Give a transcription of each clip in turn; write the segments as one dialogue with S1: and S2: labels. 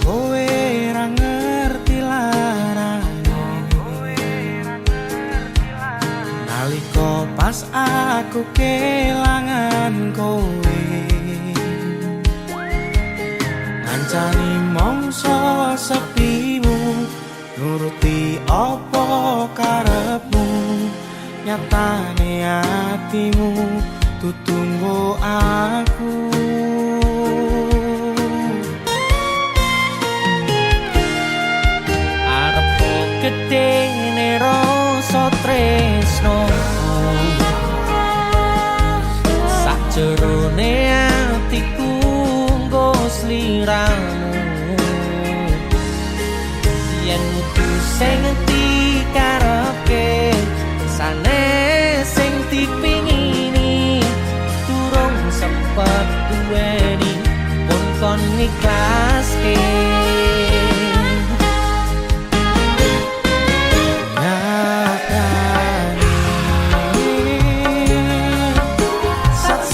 S1: kowe ra ngerti larane nalika pas aku kelangan kowe ngancani mongso sepimu nuruti apa karepmu nyatane atimu tutunggu aku arepku gede rasa tresno sakjerone atiku nggo sliramu yen kudu sing dikarepke sane sing dipingini durung sempet duweni pun kon ikhlaske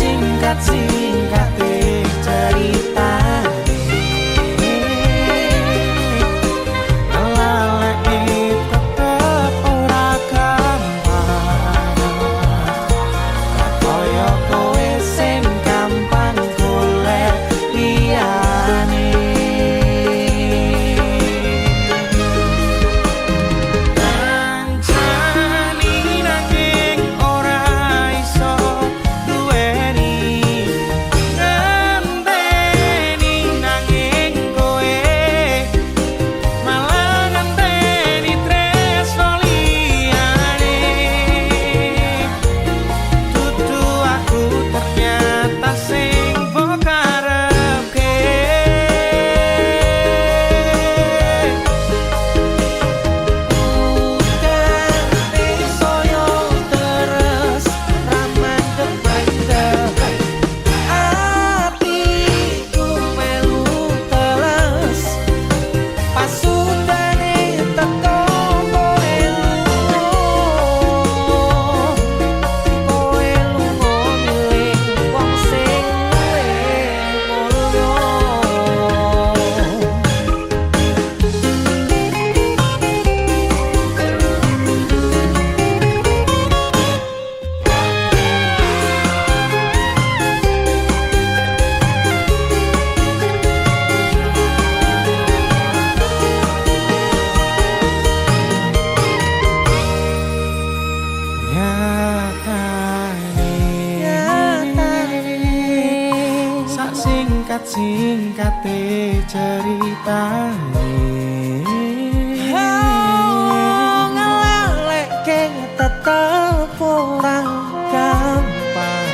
S1: singkat-singkate ceritane ngelaleki tetep ora gampang kaya kowe sing gampang golek liyane kancani nanging ora iso singkat-singkate ceritane ngelalekke tetep ora gampang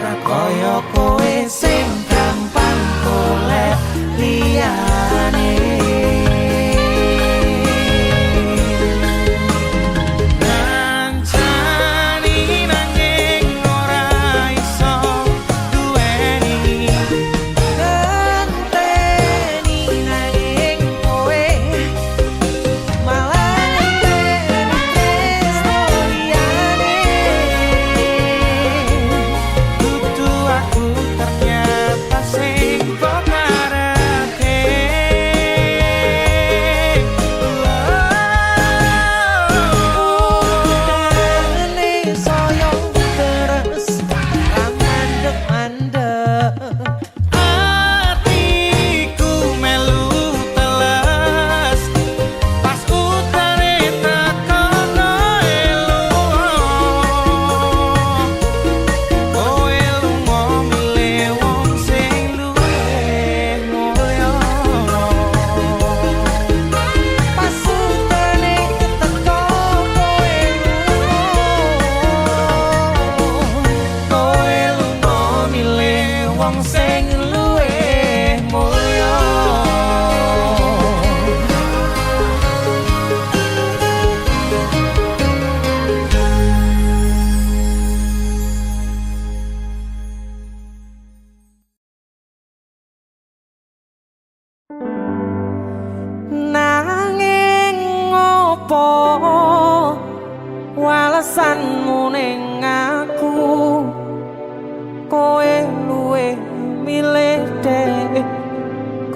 S1: ra kaya kowe sing gampang golek liyane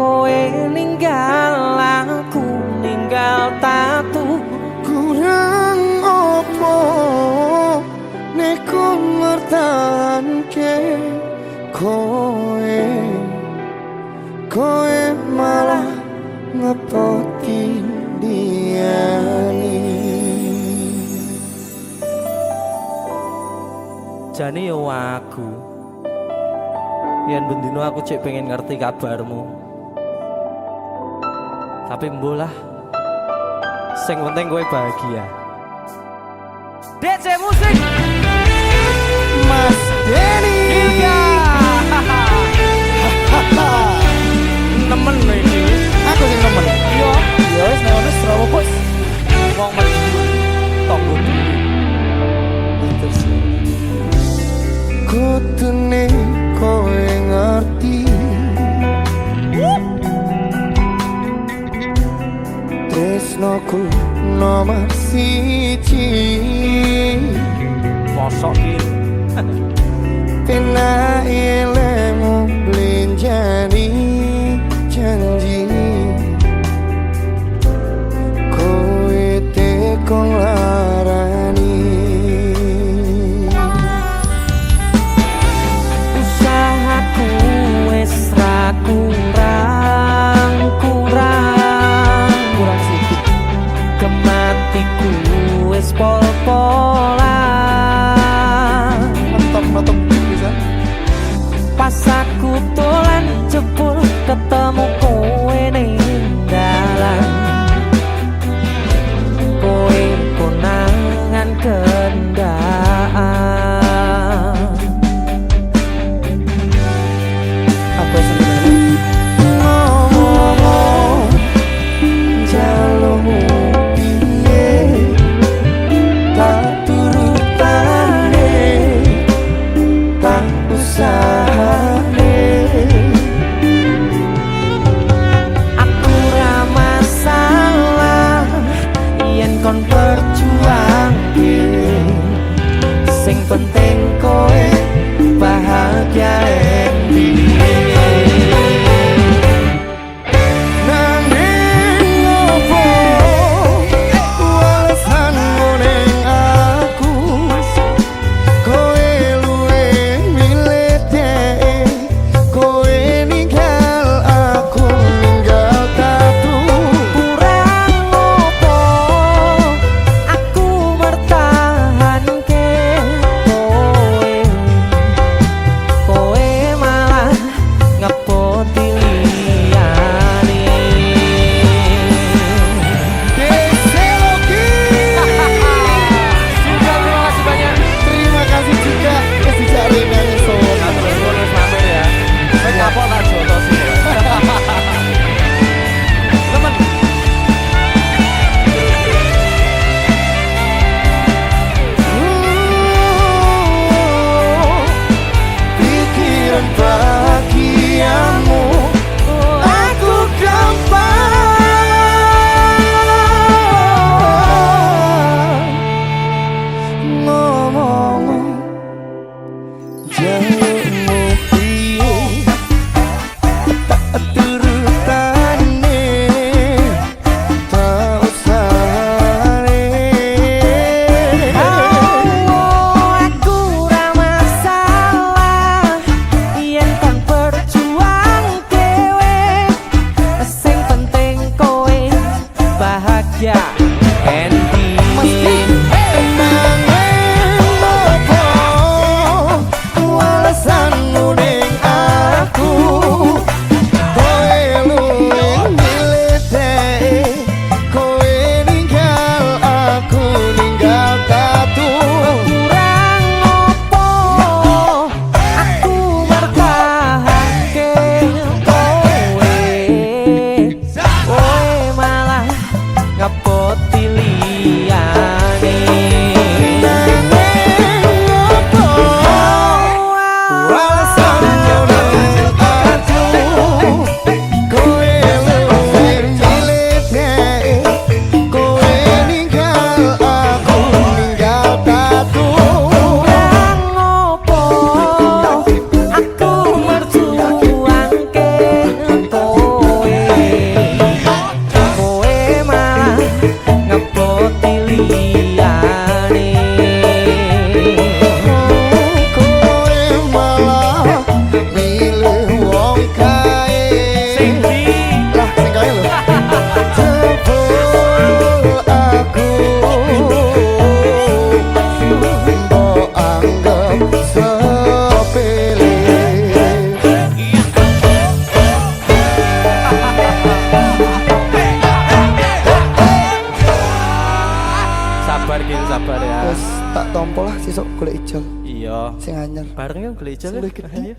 S1: kowe ninggal aku ninggal tatu.
S2: Kurang opo nek ku mertahanke kowe malah ngepoti diani.
S1: Jane yo aku yen bendino aku cek pengen ngerti kabarmu, tapi mbolah sing penting kowe bahagia. DC Musik
S2: Mas Denny
S1: Ilga nemen iki
S2: aku sing nemen.
S1: yo
S2: Ya wis nek ono Srawa bos.
S1: wong mesti tonggo
S2: Terus kutune kowe ngerti tresnoku nomor siji.
S1: mosok iki
S2: Pena ilmu blenjani janji kowe tekon larani.
S1: usahaku wis ra kurang sedikit, kematiku wis pol-polan.
S2: Nonton bisa
S1: Pas aku dolan jebul ketemu kowe ning dalan, kowe konangan kendaan.
S2: apa sebenarnya ngomong jalurmu piye tak turutane tak usahane.
S1: Aku ra masalah yen kon perjuangke, sing penting kowe bahagia
S2: Nanging opo alasanmu ning aku kowe luwe milih dhek kowe ninggal aku ninggal tatu.
S1: kurang opo aku mertahanke kowe malah ngepoti liyane.
S2: Deseloki
S1: Juga terima kasih banyak.
S2: terima kasih juga wis dicari nang sono.
S1: Terus sampai ya. Saya kapok tak jotos sih. Temen.
S2: Pikiran bahagiamu aku gampang ngomong jalurmu piye tak turutane tak usahane.
S1: Aku ra masalah yen kon perjuang kowe, sing penting kowe bahagia. Endi
S2: Nanging opo alasanmu ning aku kowe luwe milih dhek kowe ninggal aku ninggal tatu.
S1: kurang opo aku bertahanke kowe malah ngepot
S2: apa lah sesuk golek ijol
S1: Iya.
S2: sing anyar.
S1: Bareng yo golek ijol.
S2: Luwih gede.
S1: Ayo.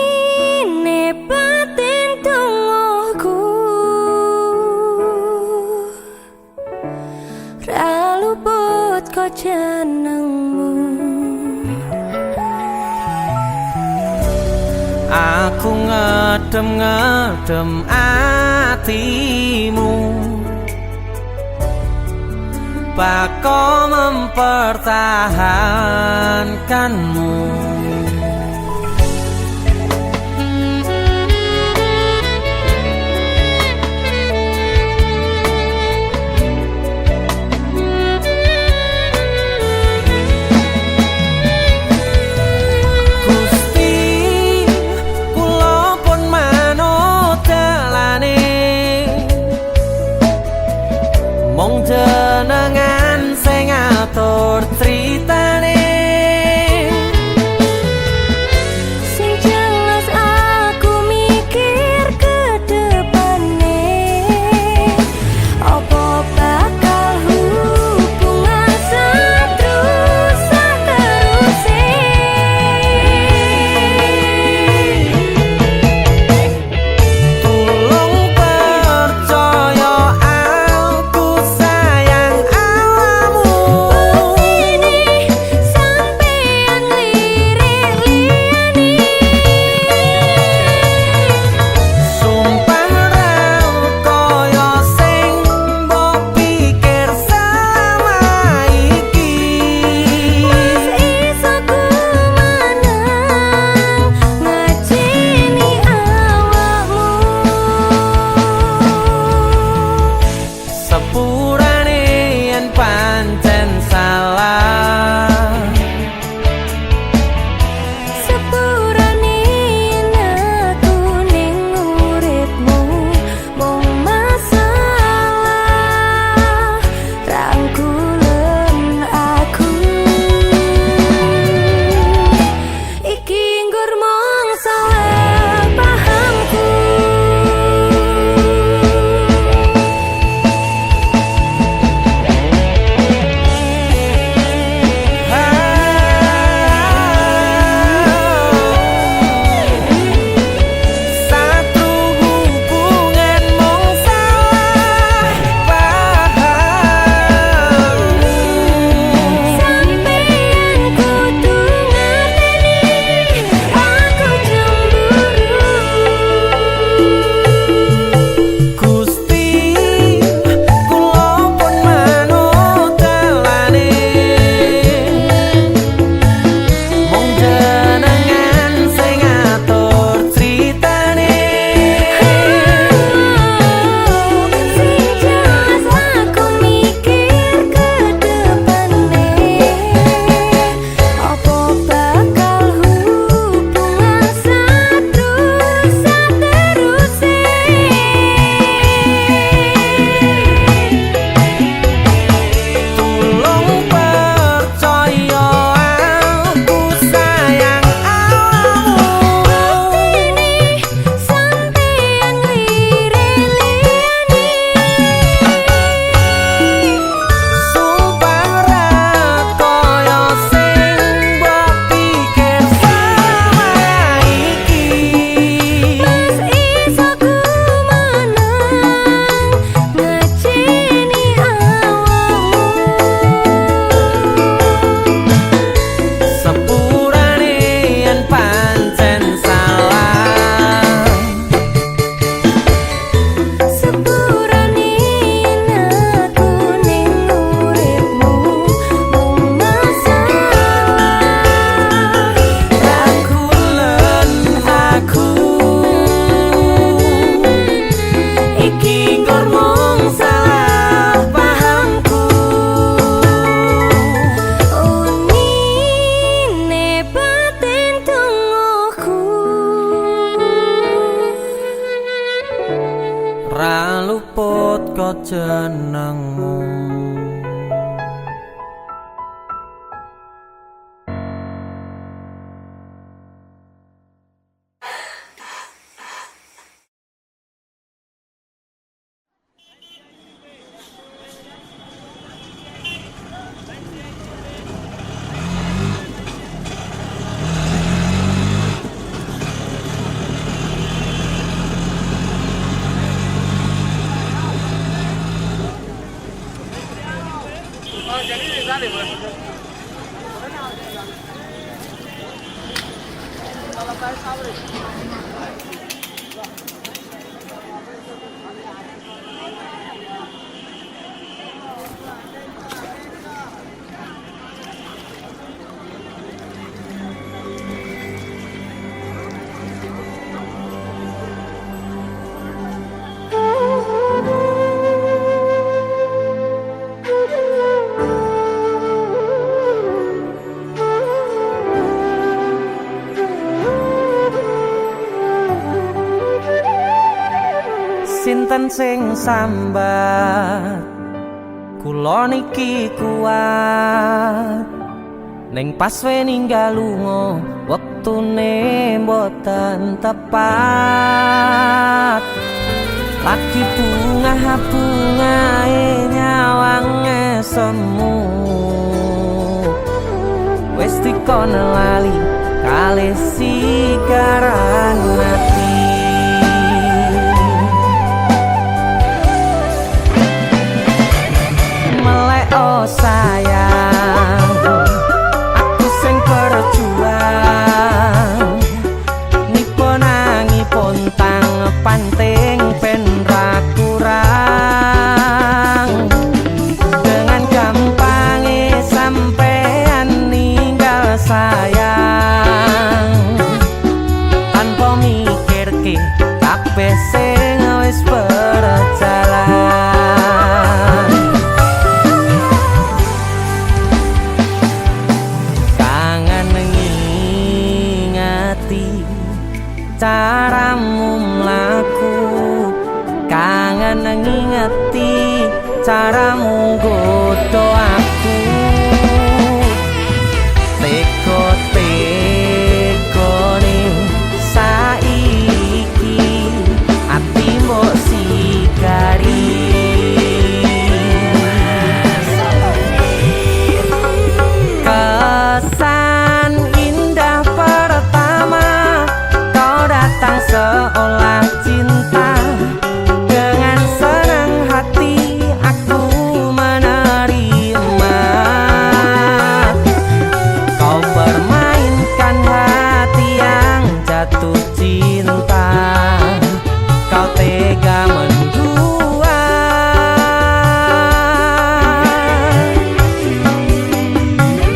S3: Unine batin tungguku ra luput kok jenengmu.
S1: Aku ngedem-ngedem atimu, bako mempertahankanmu. Gusti, kula pun manut dalane, mung jenengan sing ngatur critane. kaluput kok jenengmu.
S4: Sinten sing sambat kula niki kuat ning pas we ninggal lunga wektune mboten tepat. Lagi bungae nyawange semu wis dikon lali kalih sigaran mati. Oh sayang, aku sing berjuang nipo nangipun tang panting ben ra kurang. Dengan gampangnya sampean ninggal sayang tanpa mikirke kabeh sing wis berjalan. Caramu mlaku kangen ngingeti caramu godho aku teko-tekone saiki ati mbok sigari. Kesan indah pertama datang seolah cinta, dengan senang hati aku menerima. Kau permainkan hati yang jatuh cinta, kau tega mendua.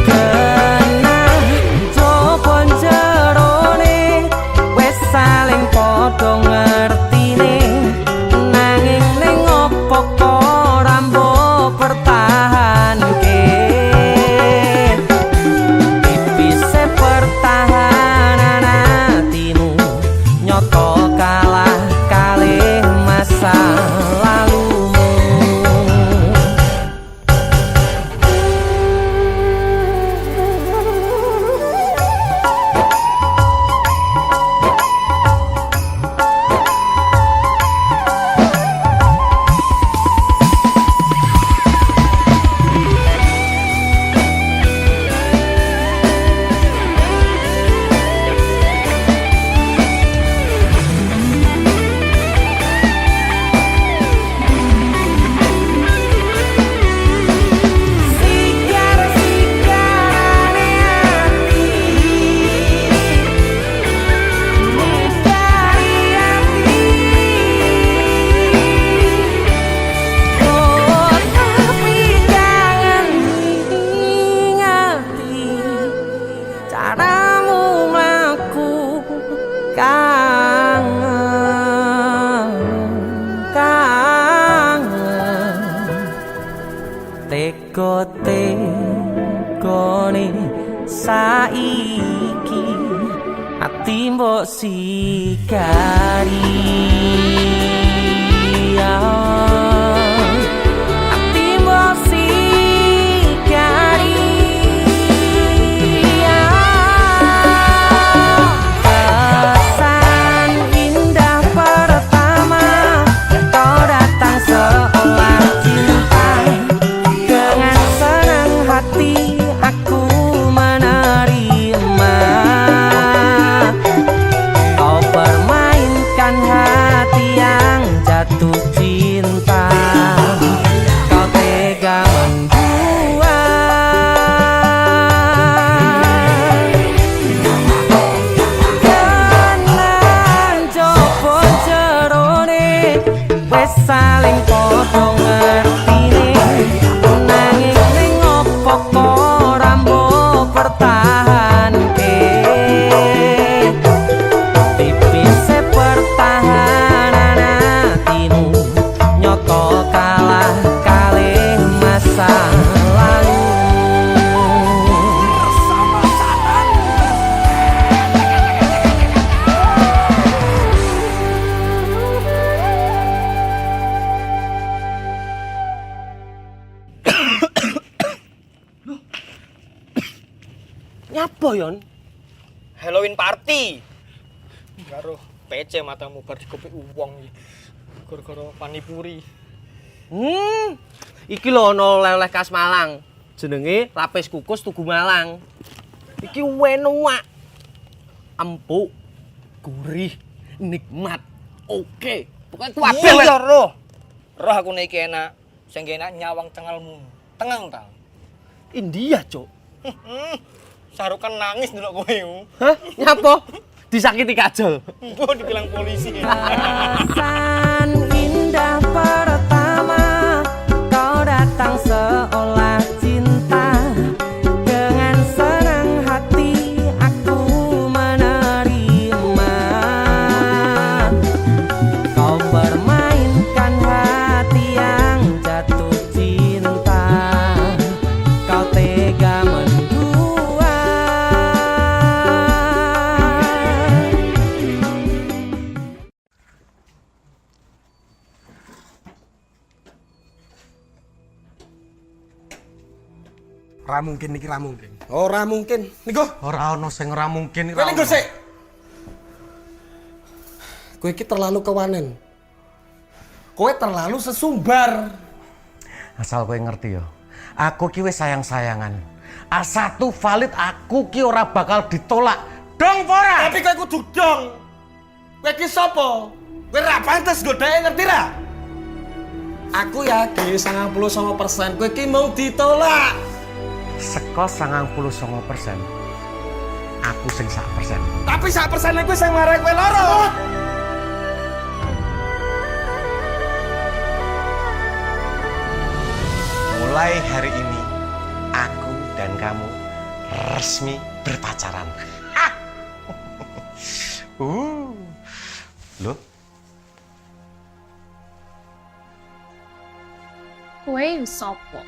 S4: Kena jopon jerone saling podo ngertine nanging ning opo ora mbok pertahanke. Tipise pertahanan hatimu nyoto kalah kalih masa lalumu. Teko-tekone saiki ati mbok sigari. padha ngertine nanging ning opo kok ora mbok pertahanke tipise pertahanan atimu nyoto kalah kalih masa lalu. Nyapa yon?
S5: Halloween party. Karo PC matamu bar dikopi uwong iki. Gara-gara panipuri.
S4: Iki lho ana oleh-oleh khas Malang. Jenenge lapis kukus Tugu Malang. Iki enak. Empuk, gurih, nikmat. Oke. Pokoke kabeh
S5: Iya roh. Roh aku nek iki enak. Sing enak nyawang cengelmu. Tengang ta.
S4: India, Cuk.
S5: Sarukan nangis ndelok kowe.
S4: Hah? Nyapa? Disakiti kajol.
S5: Mbok dibilang polisi.
S4: Perasaan indah pertama kau datang seolah cinta. Dengan senang hati aku menerima. Kau permainkan hati yang jatuh cinta. Kau tega mendua.
S6: Ora mungkin niki ra mungkin. Ora mungkin. Niku
S7: Ora ono sing ora mungkin
S6: kowe niku sik. Kowe iki terlalu kewanen. Kowe terlalu sesumbar.
S7: Asal kowe ngerti ya. Aku ki wis sayang-sayangan. A1 valid aku ki ora bakal ditolak. Dong ora?
S6: Tapi kowe kudu dong. Kowe iki sapa? Kowe ra pantes godhae ngerti ra? Aku yakin 99% kowe iki mau ditolak.
S7: Seko 99%. Aku sing 1%.
S6: Tapi 1% kowe sing marai kowe loro.
S7: Mulai hari ini aku dan kamu resmi berpacaran. Loh,
S8: Kowe sapa?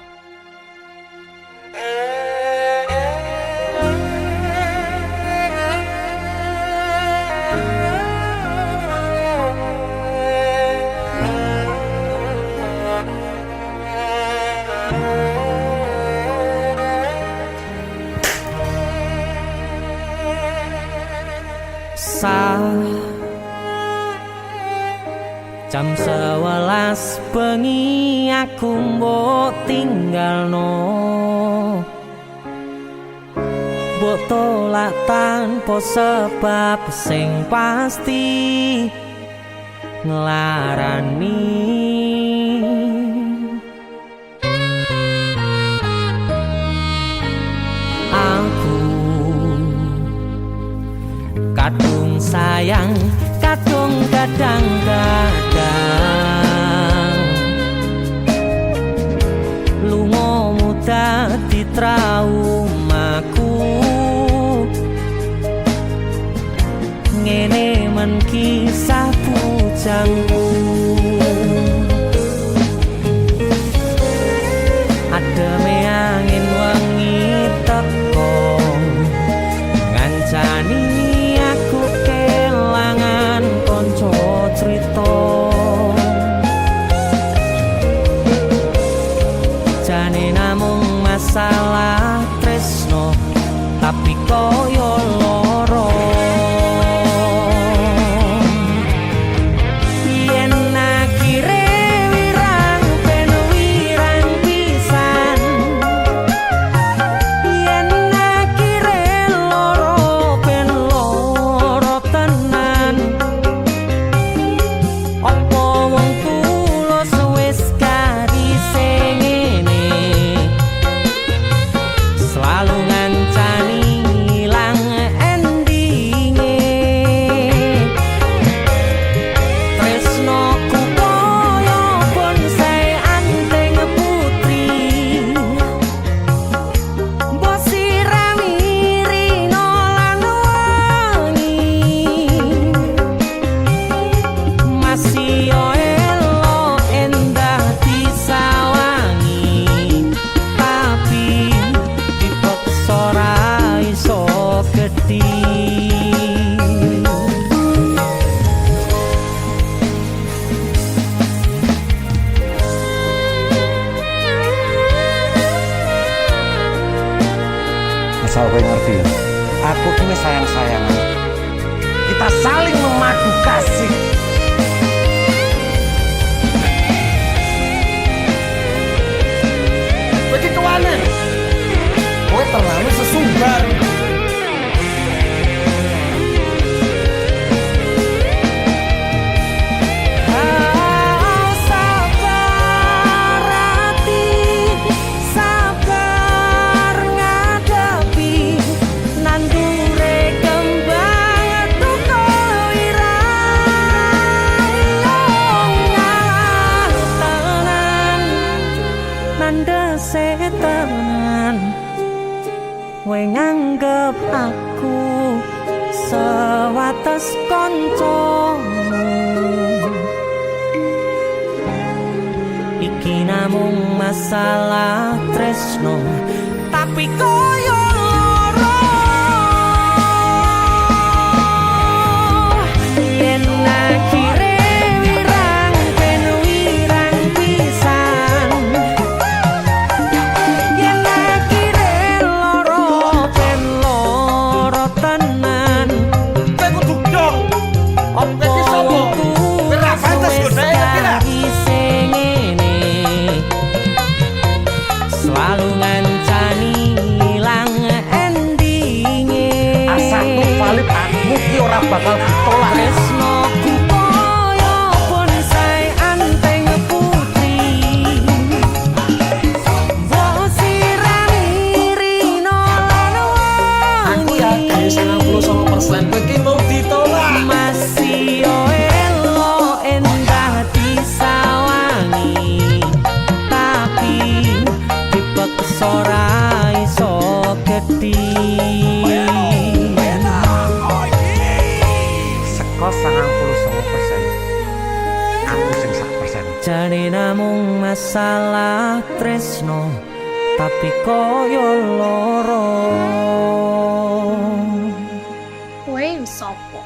S4: Jam 11 bengi aku mbok tinggalno. Mbok tolak tanpa sebab sing pasti nglarani. Aku kadung sayang, kadung kadang-kadang lungamu dadi traumaku. Ngene men kisah bujangku. Ademe angin wengi teko ngancani aku kelangan konco cerita. Jane namung masalah tresno tapi koyo loro.
S7: Asal kowe ngerti ya, aku ki wis sayang-sayangan. Kita saling memadu kasih.
S6: Kowe iki kewanen. Kowe terlalu sesumbar.
S1: Tenan kowe nganggep aku sewates kancamu, iki namung masalah tresno tapi koyo loro. Yen akhire wirang ben wirang pisan, yen akhire loro ben loro tenan.
S6: Kowe kudu dong. Opo iki sapa? Kowe ra pantes godhae kira.
S1: Selalu ngancani ilang endinge.
S7: Asal valid aku ki ora bakal ditolak.
S1: Tresnoku koyo bonsai anteng putri, wosirani rino lan
S6: Aku yakin 99% kowe iki mau ditolak.
S1: masih yo elo endah disawangi, tapi dipaksa ora iso gedhi.
S7: Seko 99%, aku sing 1%.
S1: Jane namung masalah tresno tapi koyo loro.
S8: Kowe sopo?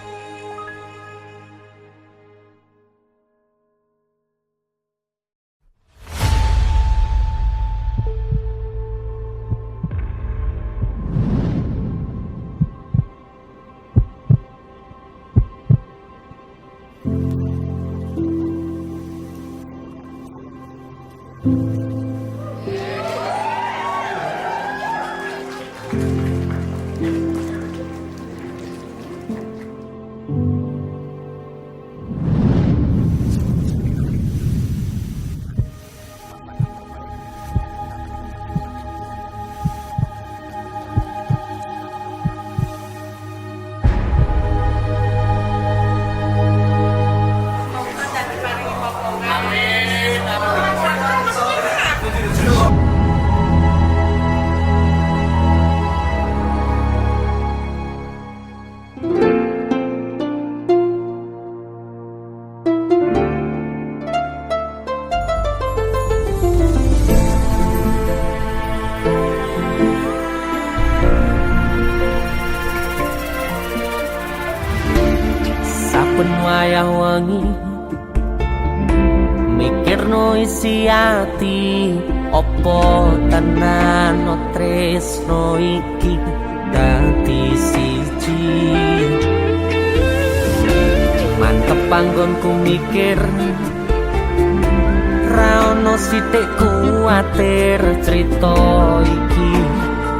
S1: Saben wayah wengi mikirno isi ati, opo tenan tresno iki dadi siji. Mantep panggonku mikir ra ono sithik kuwatir, crita iki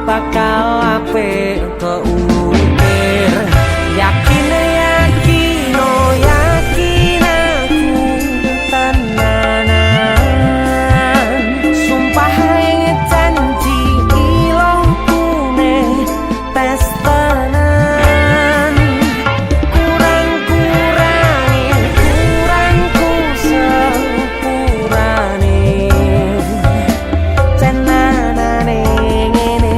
S1: bakal apik keukir. Yakin yakin oh yakin aku tenanan, sumpah ing janji ilongku ne tes tenan. Kurangku sepurane cenanane ngene.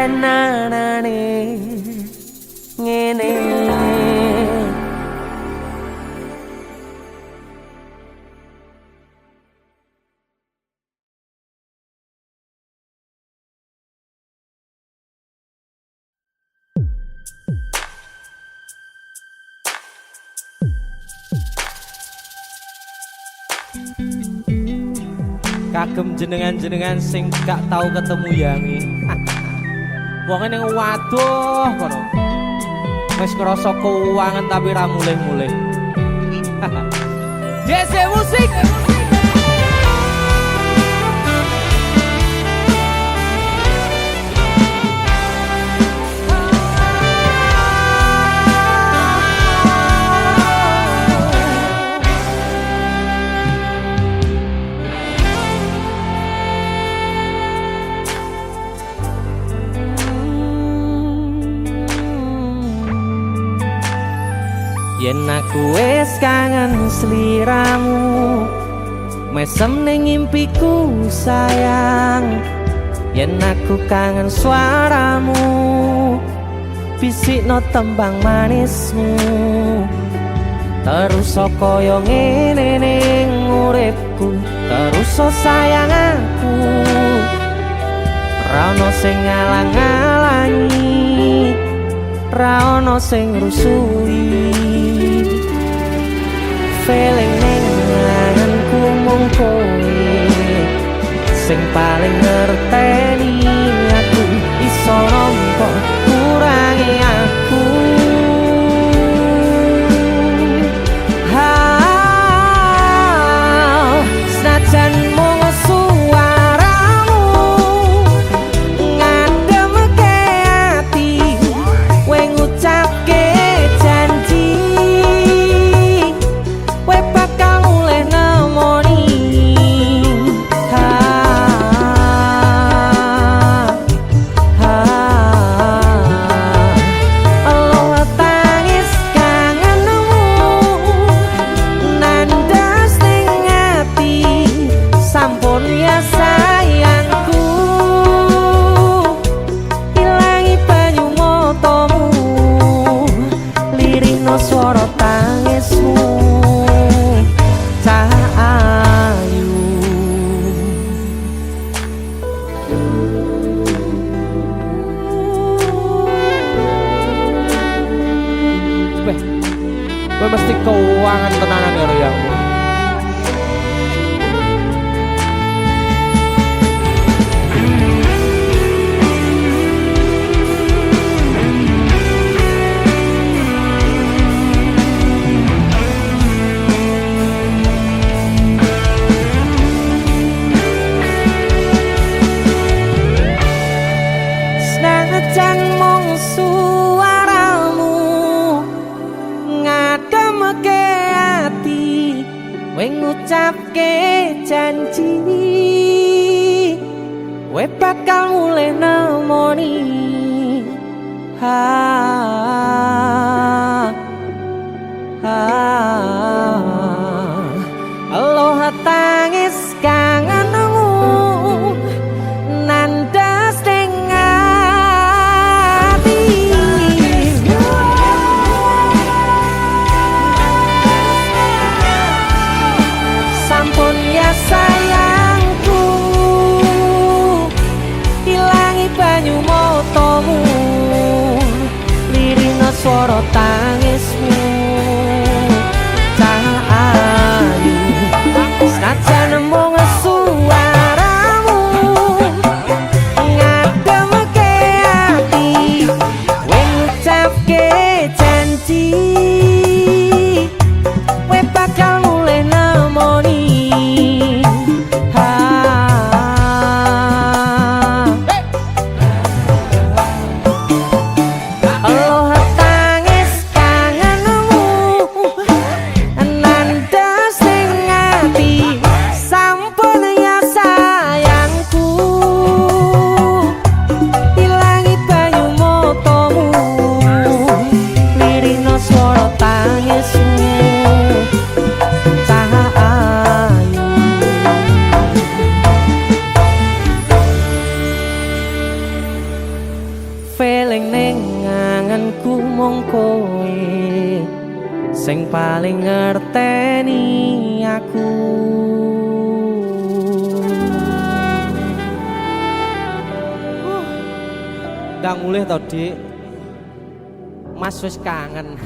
S1: tenanane ngene. Kagem jenengan-jenengan sing gak tau ketemu yangi. Wonge ning waduh kono. Wis ngrasa keuangan tapi ra mulih-mulih. DC musik. Yen aku wis kangen sliramu, mesem ning impiku sayang. Yen aku kangen suaramu, bisikno tembang manismu. Terus kaya ngene ning uripku, terus sayang aku. Ra ono sing ngalang-alangi, ra ono sing rusui. Feeling ning anganku mung kowe sing paling ngerteni aku. Iso nampa kurangi aku. Senajan mung suaramu ngademke ati, kowe ngucapke janji kowe bakal mulih nemoni. Allah tangis kangenmu nandas ning ati, sampun ya sayangku. Ilangi banyu matamu, lirihno swara tangismu. Ayu kowe mesti keuangan tenanan karo yang senajan mung suaramu ngademke ati, kowe ngucapke janji kowe bakal mulih nemoni. Allah tangis kangenmu nandas ning ati, sampun ya sayangku. Ilangi banyu matamu, lirihno swara tangismu. Ayu senajan mung suaramu ngademke ati, kowe ngucapke janji kowe bakal mulih nemoni. Allah tangis kangenmu nandas ning ati, sampun ya sayangku. Ilangi banyu matamu, lirihno swara kowe sing paling ngerteni aku. Gak mulih to, Dik. Mas wis kangen.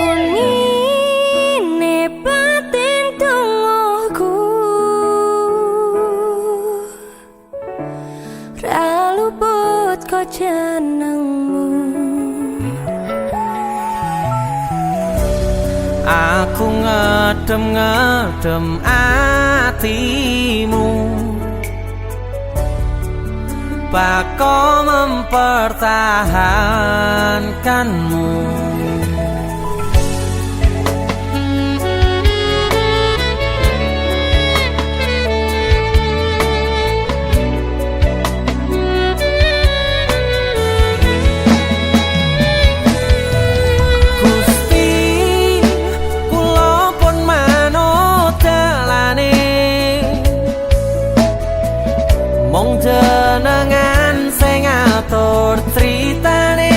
S3: Unine batin tungguku ra luput kok jenengmu.
S1: Aku ngedem-ngedem atimu, bako mempertahankanmu. Mong jenengan sing ngatur critane,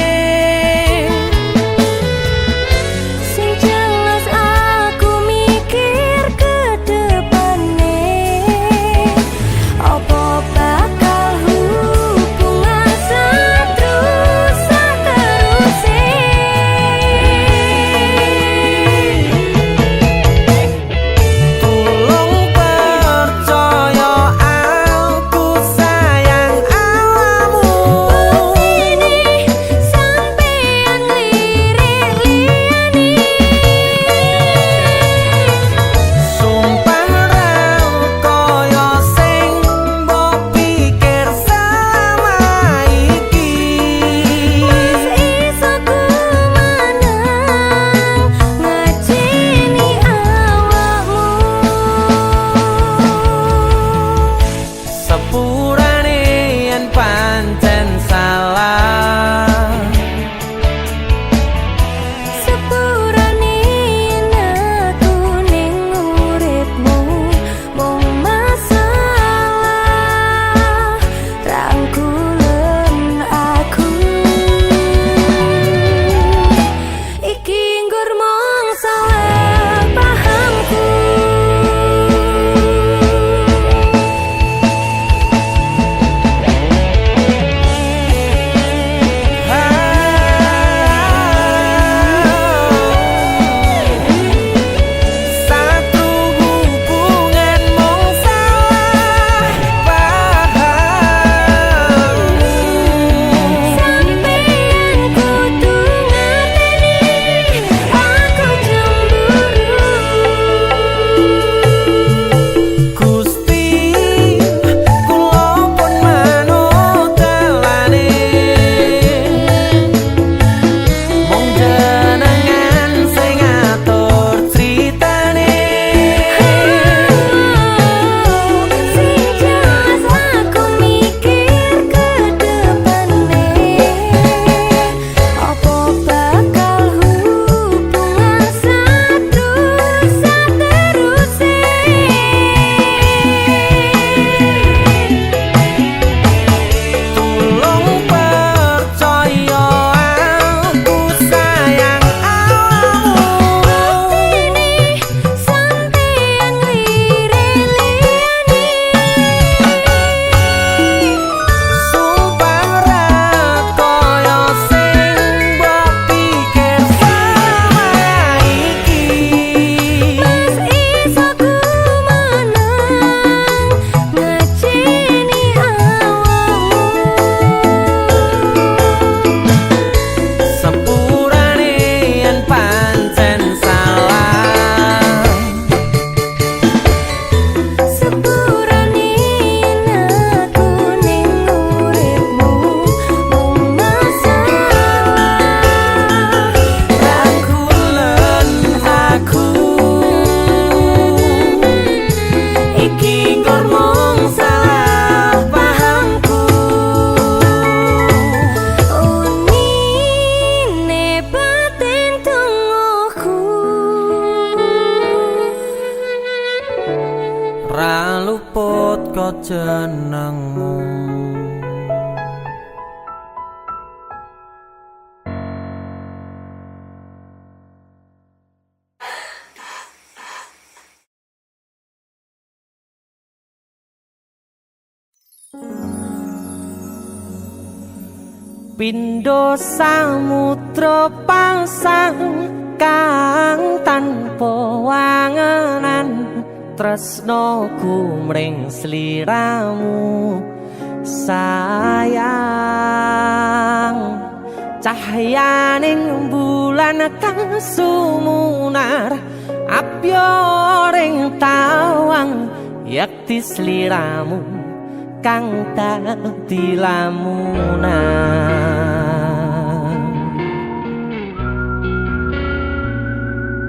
S7: ngetokno jenengmu.
S1: Pindho samudra pasang kang tanpa wangenan, tresnoku mring sliramu sayang. Cahyaning bulan kang sumunar abyoring tawang, yakti sliramu kang dadi lamunan.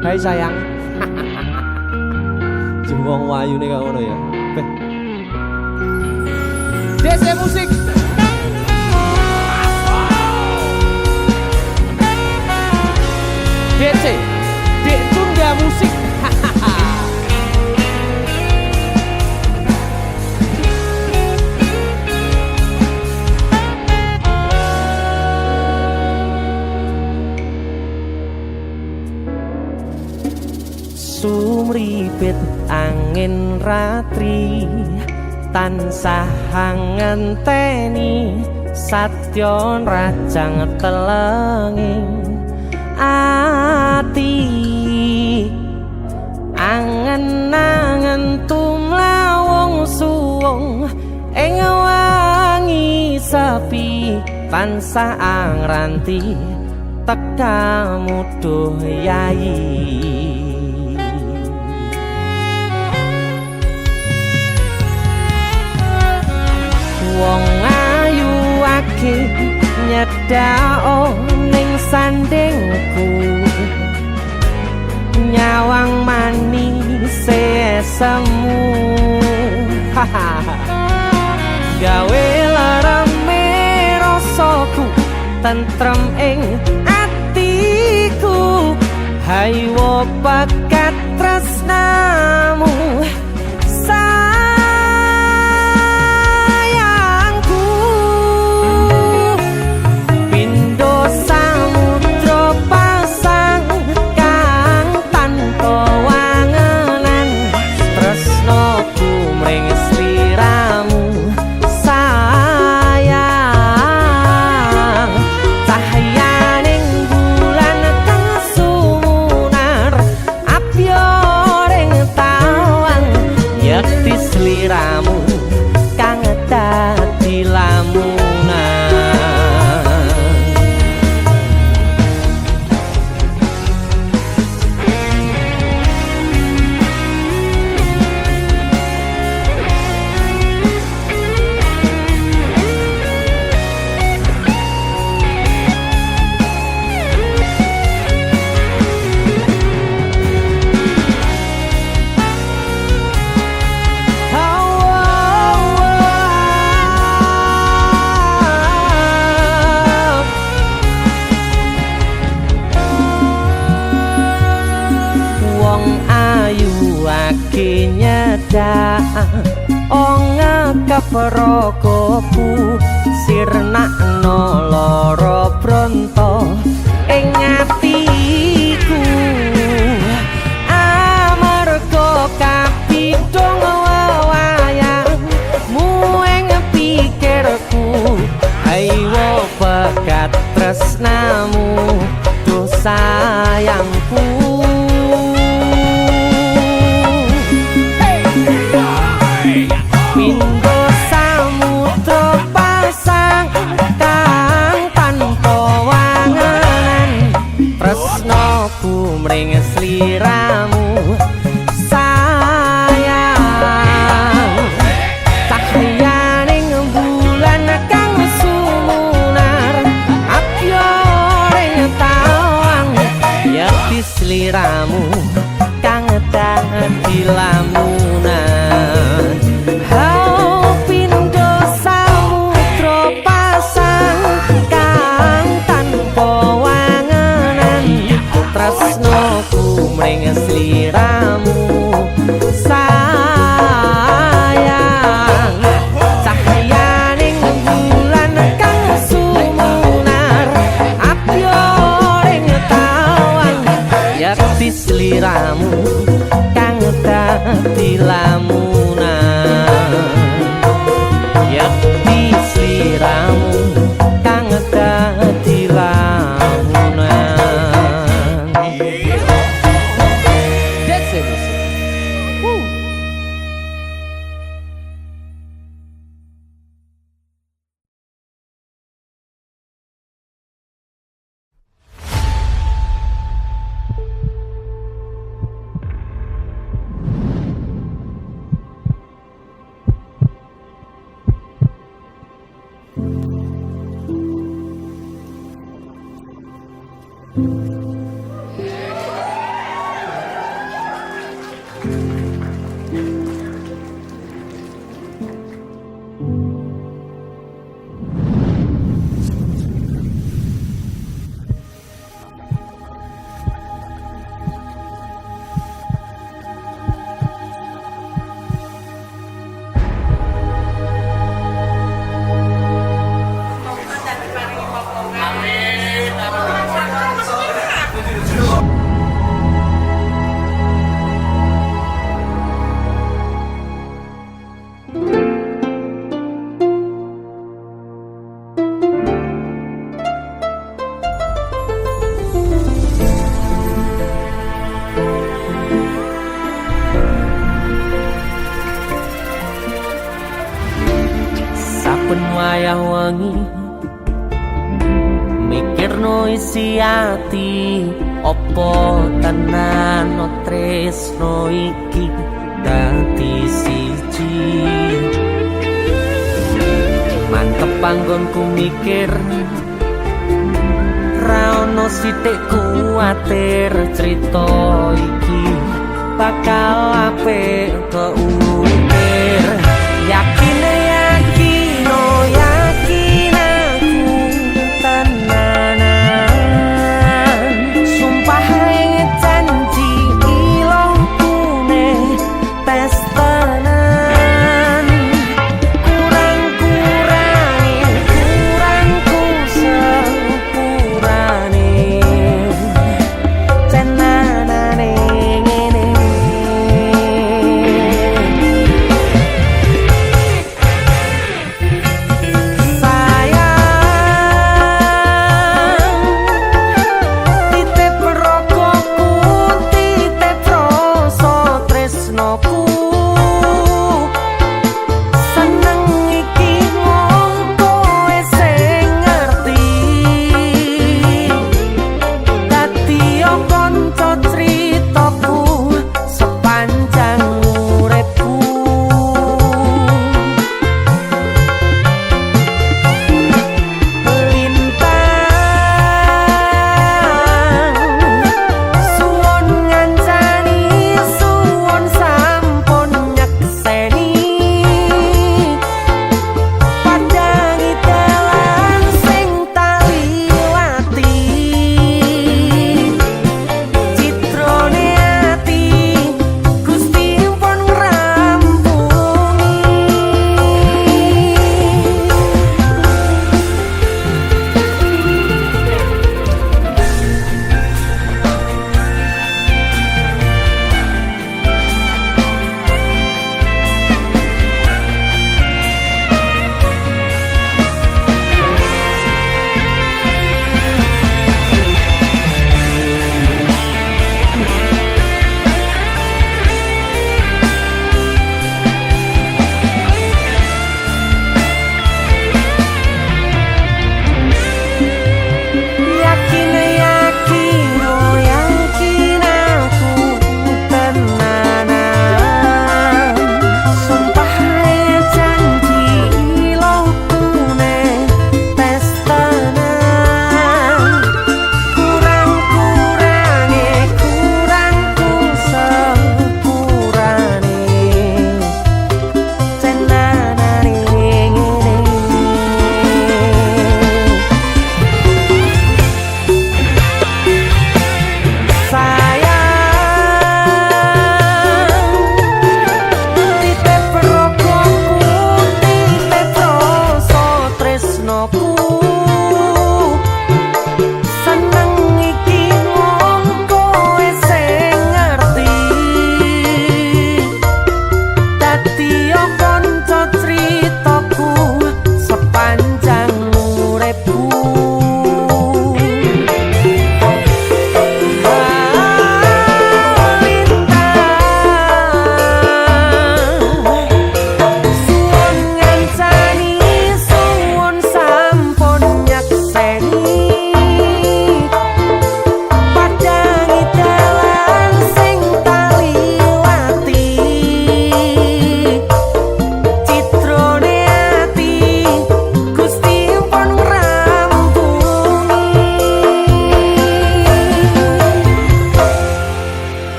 S1: Hai sayang. Jengwong wayu nih kau ngono ya. DC musik. DC, Dek Tunda Musik. Sumripit angin ratri tansah ngenteni satyon rajang telenging ati. Angen-angen tumlawung suwung ing wangi sepi tansah angranti tekamu duh yayi. Wong ayu ake nyedhao ning sandingku, nyawang manis semu. Gawe larame rasaku tentrem ing atiku, haywo bakat tresnamu Prokoku sirnakno lara bronto ing atiku, amarga kapidhong wayangmu ing pikirku, haywo bakat tresnamu duh sayangku. Mring sliramu sayang, cahyaning bulan kang sumunar abyoring tawang, yakti sliramu kang dadi lamunan. Hau pindho samudra pasang kang tanpa wangenan, tresnoku mring sliramu sayang. sliramu kang dadi lamunan yakti sliramu kang dadi lamunan. That's it. Saben wayah wengi mikirno isi ati opo tenan tresno iki dadi siji. Mantep panggonku mikir ra ono sithik kuwatir crita iki bakal apik keukir. Yakin aku tenanan sumpah janji ilongkune tes tenan kurangku sepurane tenanane ngene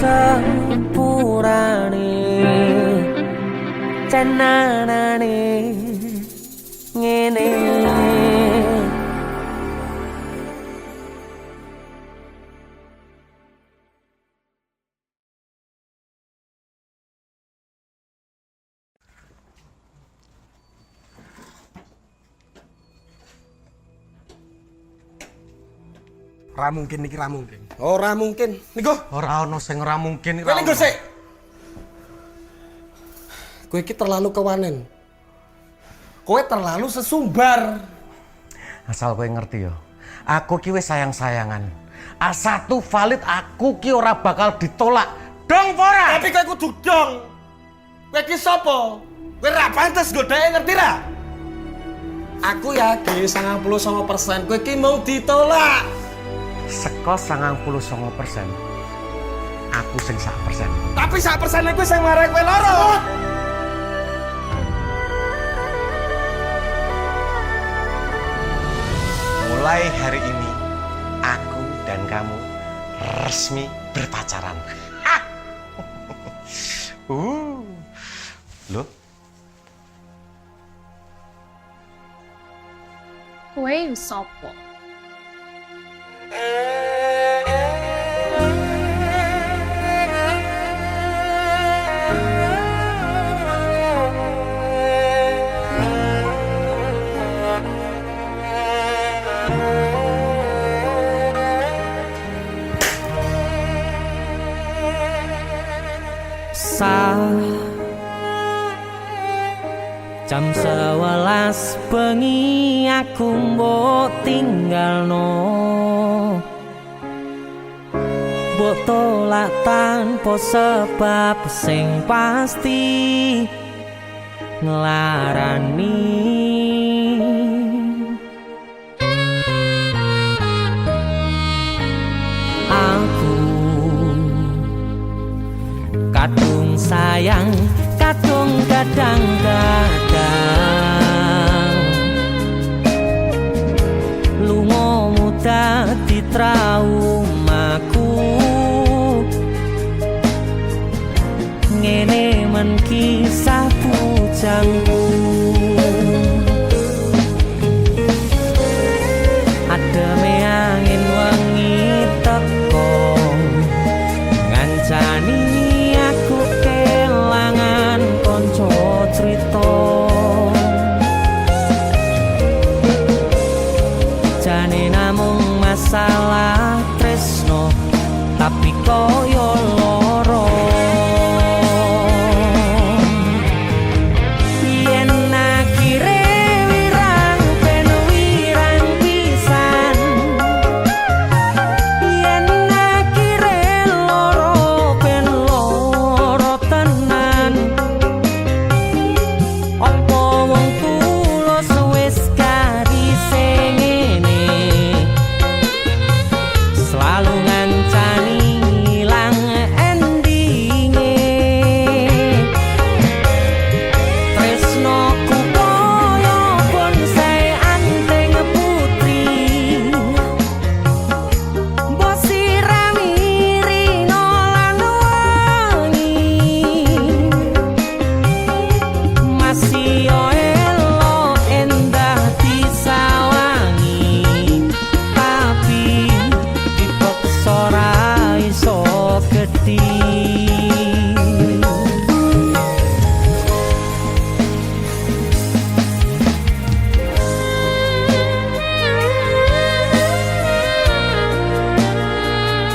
S1: sepurane cenanane ngene.
S6: Ra mungkin niki, ra mungkin. Ora mungkin. Niku,
S7: Ora ono sing ora mungkin.
S6: kowe niku sik. Kowe iki terlalu kewanen. Kowe terlalu sesumbar.
S7: Asal kowe ngerti yo. Aku ki wis sayang-sayangan. A1 valid aku ki ora bakal ditolak. Dong ora?
S6: Tapi kowe kudu dong. Kowe iki sapa? Kowe ra pantes godhae, ngerti ra? Aku yakin 99% kowe iki mau ditolak.
S7: Seko 99%. Aku sing 1%.
S6: Tapi 1% kowe sing marai kowe loro.
S7: Mulai hari ini aku dan kamu resmi berpacaran. Loh,
S8: Kowe sopo?
S1: Jam 11 bengi aku mbok tinggalno, mbok tolak tanpa sebab sing pasti nglarani. Aku kadung sayang, kadung kadang-kadang lungamu dadi traumaku. Ngene men kisah bujangku. Ademe angin wengi teko ngancani aku kelangan konco cerita. Jane namung masalah tresno tapi koyo loro. Yen akhire wirang ben wirang pisan, yen akhire loro ben loro tenan. Apa wong tulus wis karise ngene, selalu ngancani ilang endinge. Tresnoku koyo bonsai anteng putri, mbok sirami rino lan wangi. Masih yo elo endah disawangi, tapi dipaksa ra iso gedhi.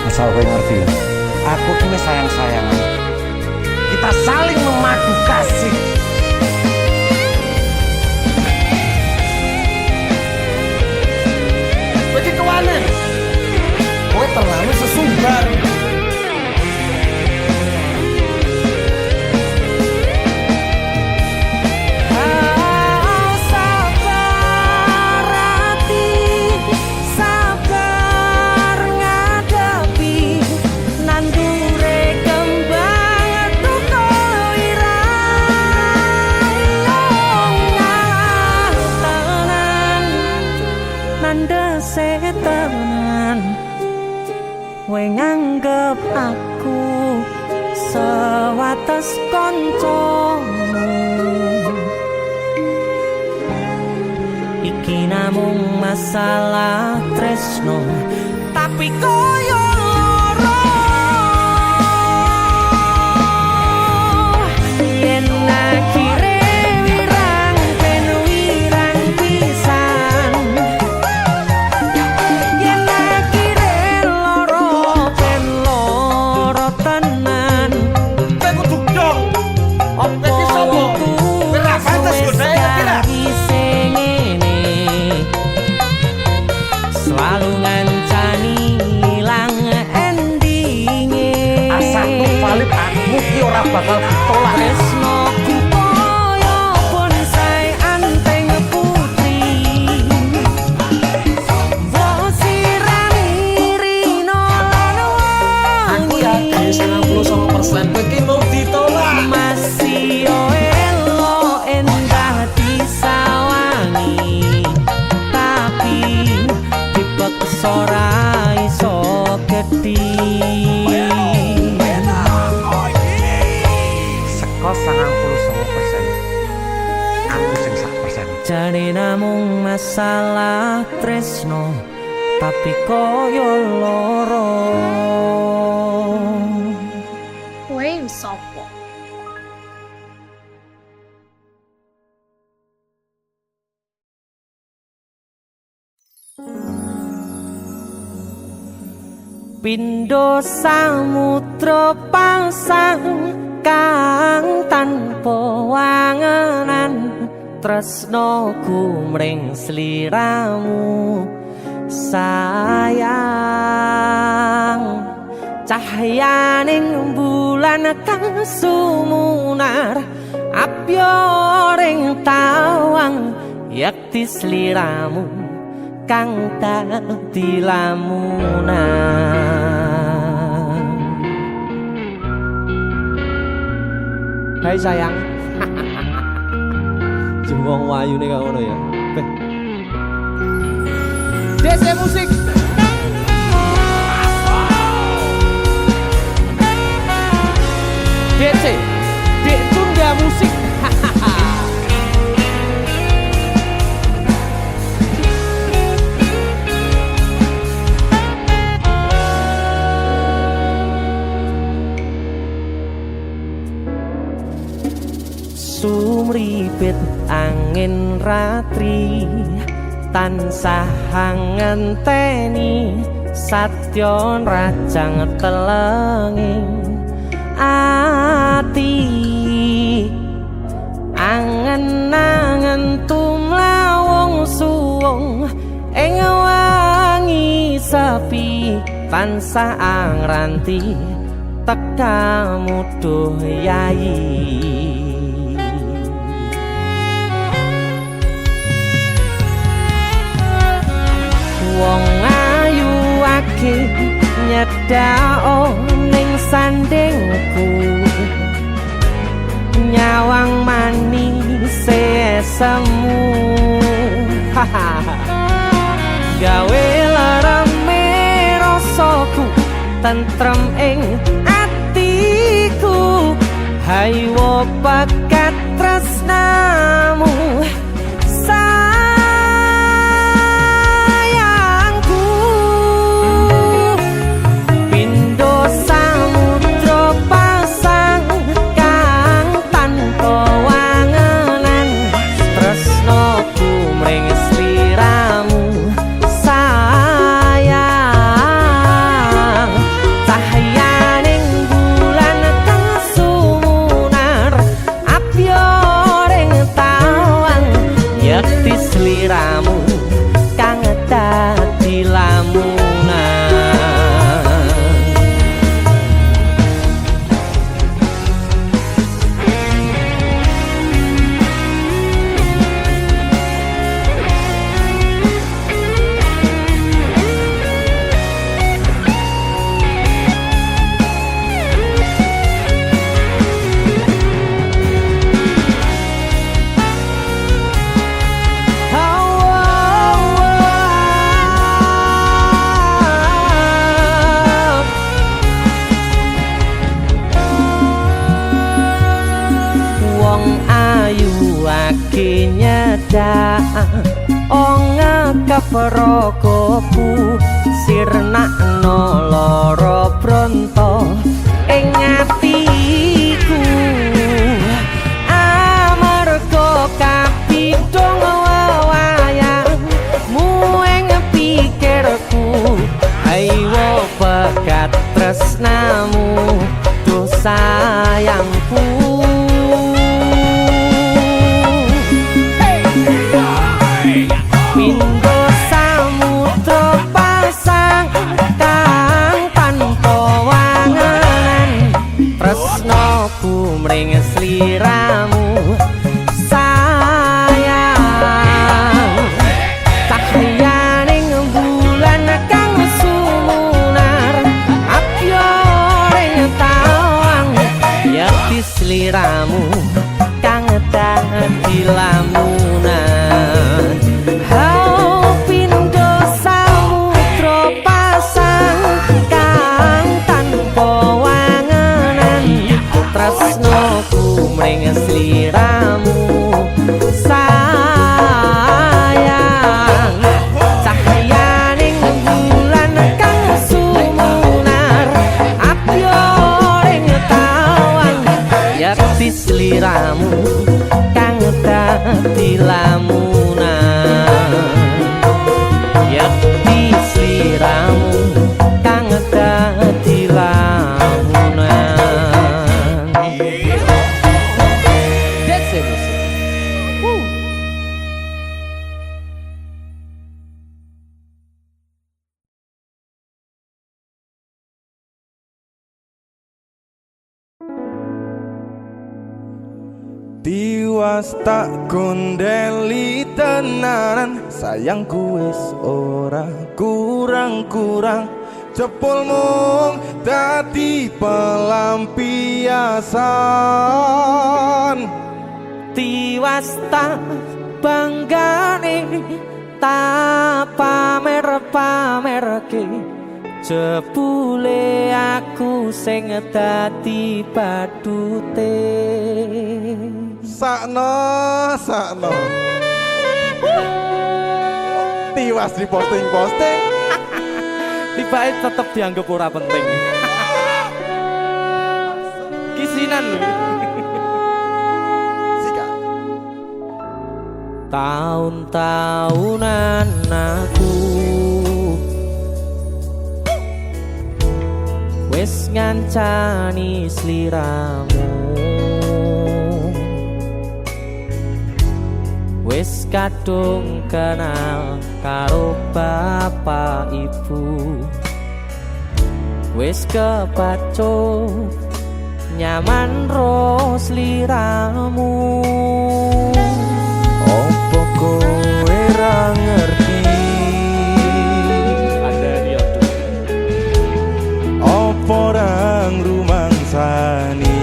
S7: asal kowe ngerti ya. Aku ki wis sayang-sayangan. Kita saling memadu kasih.
S6: Kowe iki kewanen. Kowe terlalu sesumbar.
S1: Sabar hati, sabar ngadepi nandure kembang tukul irang tenan, nandese tenan. kowe nganggep aku sewates kancamu. Iki namung masalah tresno, tapi koyo loro. Yen akhire wirang ben wirang pisan, yen akhire loro ben loro tenan.
S6: Kowe kudu dong. Kowe iki sapa? Kowe ra pantes godhae Ngertira.
S1: Selalu ngancani ilang endinge.
S7: Asal valid aku ki ora bakal ditolak.
S1: Tresnoku koyo bonsai anteng putri. Wosirani rino lan
S6: Aku yakin 99% kowe iki mau ditolak.
S1: masih elo endah disawangi, tapi dipeksa ora iso gedhi.
S7: Seko 99%. Aku sing 1%.
S1: Jane namung masalah tresno, tapi koyo loro.
S8: Kowe sopo?
S1: Pindho samudra pasang kang tanpa wangenan, tresnoku mring sliramu sayang. Cahyaning bulan kang sumunar apyoring tawang, yakti sliramu kang dadi lamunan. Hai sayang. Jengwong wayu nih kak ngono ya. DC musik. DC, Dek Tunda Musik. Sumripit angin ratri tansah ngenteni satyon rajang telenging ati. Angen-angen tumlawung suwung ing wangi sepi tansah angranti tekamu duh yayi. Wong ayu akeh nyedhak ning sandingku, nyawang manis semu. Gawe larame rasaku tentrem ing atiku, haywo pekat tresnamu sayangku. Pindho samudra pasang kang tanpa wangenan, tresnoku mring sliramu sayang. Cahyaning bulan kang sumunar apyoring tawang, iki nyedak ngekep rogoku sirnakno lara bronto ing atiku amarga kapidhong wayangmu ing pikirku ayo pekat tresnamu duh sayangku Pindho samudra pasang kang tanpa wanganan tresnaku mring sliramu sayang cahyaning bulan kang sumunar apyoring tawang yakti sliramu kang dadi lamunan mring sliramu sayang cahyaning bulan kang sumunar apyoring tawang yakti sliramu kang dadi lamunan yakti sliramu kang dadi lamunan
S9: Tiwas tak gondeli tenanan sayangku wis ora kurang-kurang jepul mung dadi pelampiasan
S1: tiwas tak banggane tak pamer-pamerke jebule aku sing dadi badute
S9: sakno tiwas di posting
S1: tibae tetep dianggap ora penting kisinan lho tahun-tahunan aku wis ngancani sliramu wis kadung kenal karo bapak ibu wis kepacut nyaman ro sliramu
S9: opo kowe ra ngerti opo ra ngrumangsani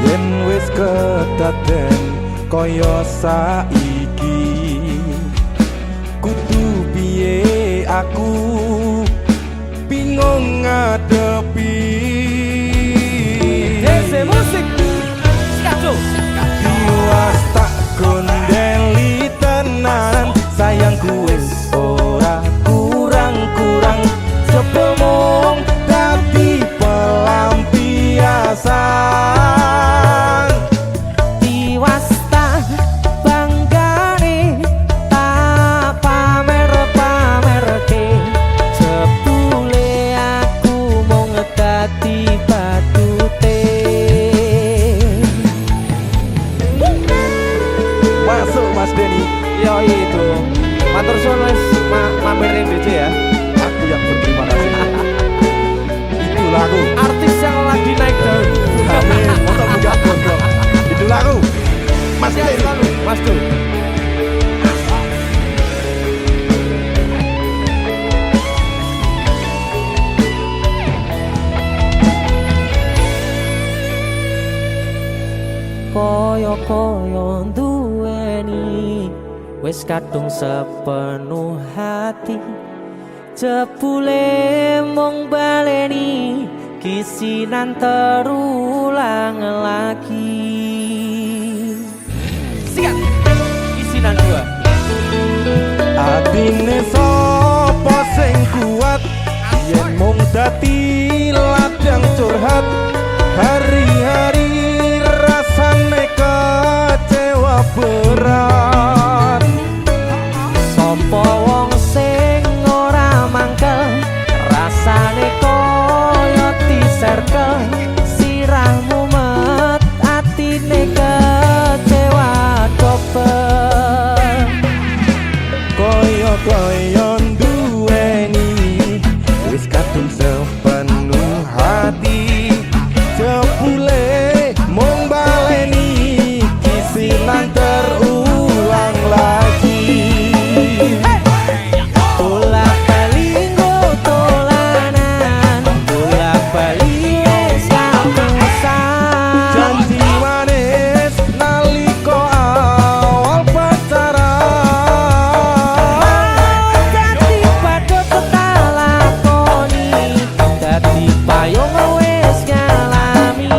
S9: yen wis kedaden kaya saiki kudu piye aku bingung ngadepi
S1: Dese musik Skato
S9: tiwas tak gondeli tenan sayangku wis ora kurang-kurang sepemong dadi pelampiasan
S1: tiwas tak banggane tak pamer-pamerke jebule aku mung dadi badute
S9: masuk Mas Denny
S1: yo itu matur suwun wis mamerin DJ ya
S9: aku yang berterima kasih itulah aku
S1: artis yang lagi naik daun
S9: amin motor buka gondrong itulah aku Mas Denny
S1: Mas tuh koyo-koyo duweni wis kadung sepenuh hati jebule mung baleni kisinan terulang lagi. Siap, kisinan 2.
S9: Atine sapa sing kuat yen mung dadi ladang curhat, hari-hari rasane kecewa berat.
S1: Sopo wong sing ora mangkel, rasane koyo diserkel, sirahmu met atine kecewa dobel.
S9: Koyo duweni wis kadung sepenuh hati, jebule mung baleni kisinan terulang lagi.
S1: Bolak-balik tolanan, bolak-balik wis kapusan.
S9: Janji manis nalika awal pacaran,
S1: Dadi padha tak lakoni, dadi payung wis ngalami.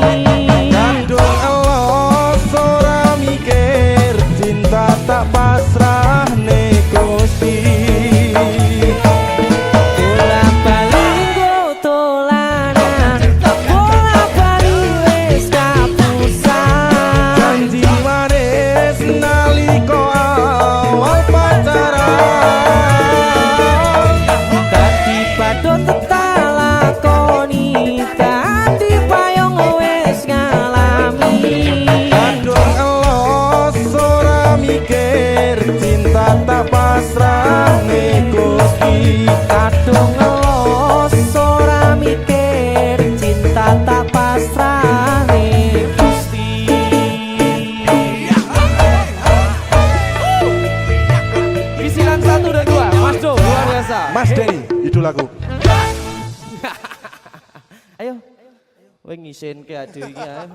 S9: kadung elos ora mikir, cinta tak pasrah ning Gusti.
S1: Bolak-balik tolanan, bolak-balik wis kapusan.
S9: Janji manis nalika awal pacaran,
S1: Dadi padha tak lakoni, dadi payung wis ngalami.
S9: kadung elos ora mikir, cinta tak pasrah ning Gusti.
S1: Kadung ngelos ora mikir, cinta tak pasrah ning Gusti. Kisinan 1 dan 2, Mas Do, luar biasa.
S9: Mas Denny, idolaku.
S1: Ayo, kowe ngisin ke ade iki ae.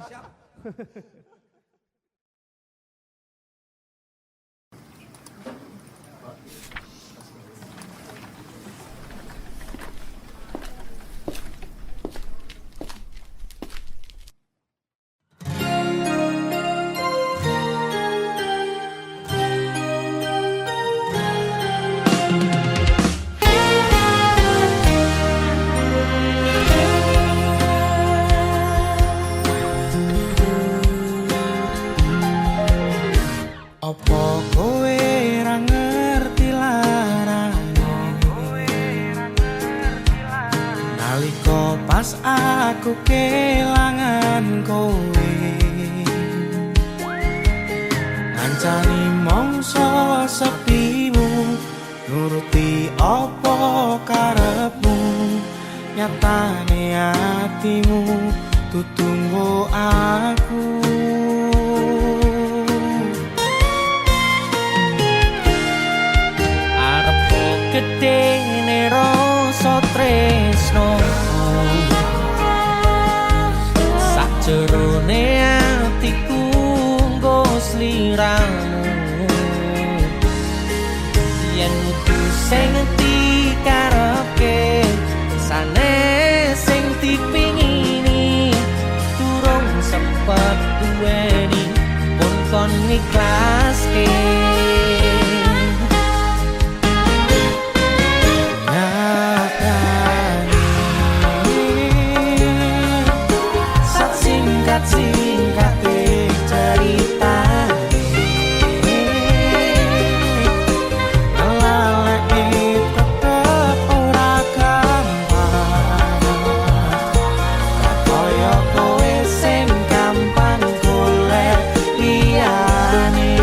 S6: Apa kowe ra ngerti larane? Nalika pas aku kelangan kowe, ngancani mongso sepimu, nuruti apa karepmu, nyatane atimu tutunggu aku.
S1: Gedene rasa tresno, sajerone atiku nggo sliramu. Yen kudu sing dikarepke, sanes sing dipingini, durung sempet duweni pun kon ikhlaske. Singkat cerita ngelalek tetep ora gampang, kaya kowe sing gampang golek liyane.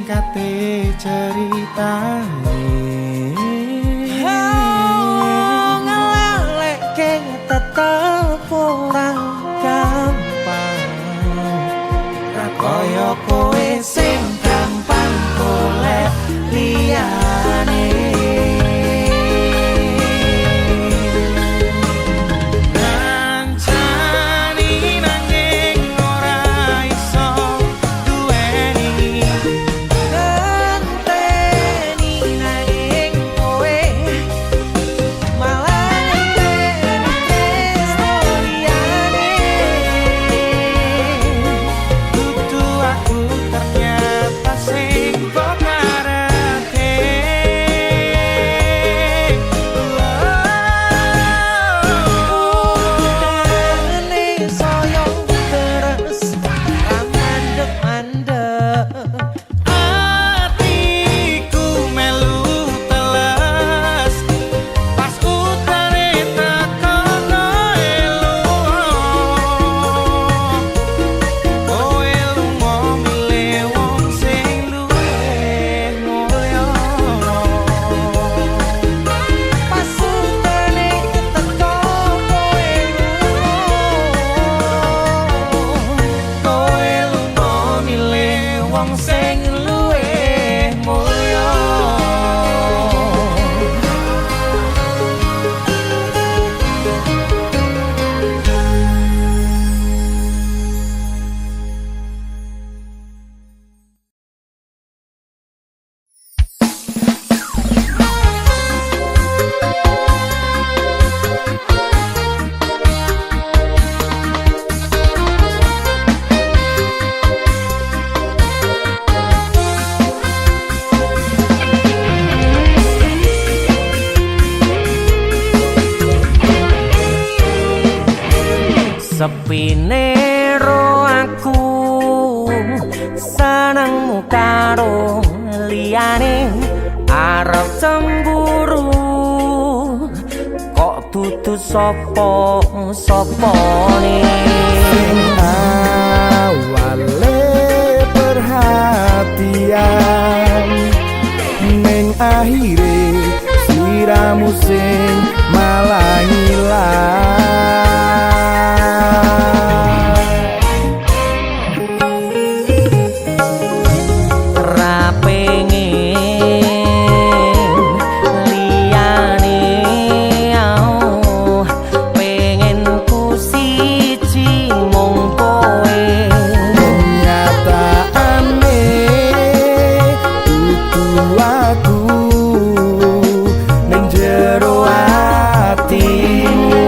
S2: singkate ceritane
S1: ngelalekke tetep ora gampang
S2: kaya kowe sing gampang golek liyane nancani nanging ora iso duweni
S1: ngenteni nanging kowe malah ngenteni tresno liyane
S2: dudu aku ternyata sing kok ngarepke
S1: dene saya terus mandek-mandek
S2: atiku melu teles pas utare tekono elu kowe lunga milih wong sing luwih mulya
S1: pas utane teko
S2: kowe lunga milih wong sing luwih mulya
S1: sepine ro aku senengmu karo liyane arep cemburu kok dudu sapa-sapane
S2: awale perhatian ning akhire siramu sing malah ngilang
S1: ra pengen liyane pengen ku siji mung kowe
S2: kenyataane dudu aku ning jero atimu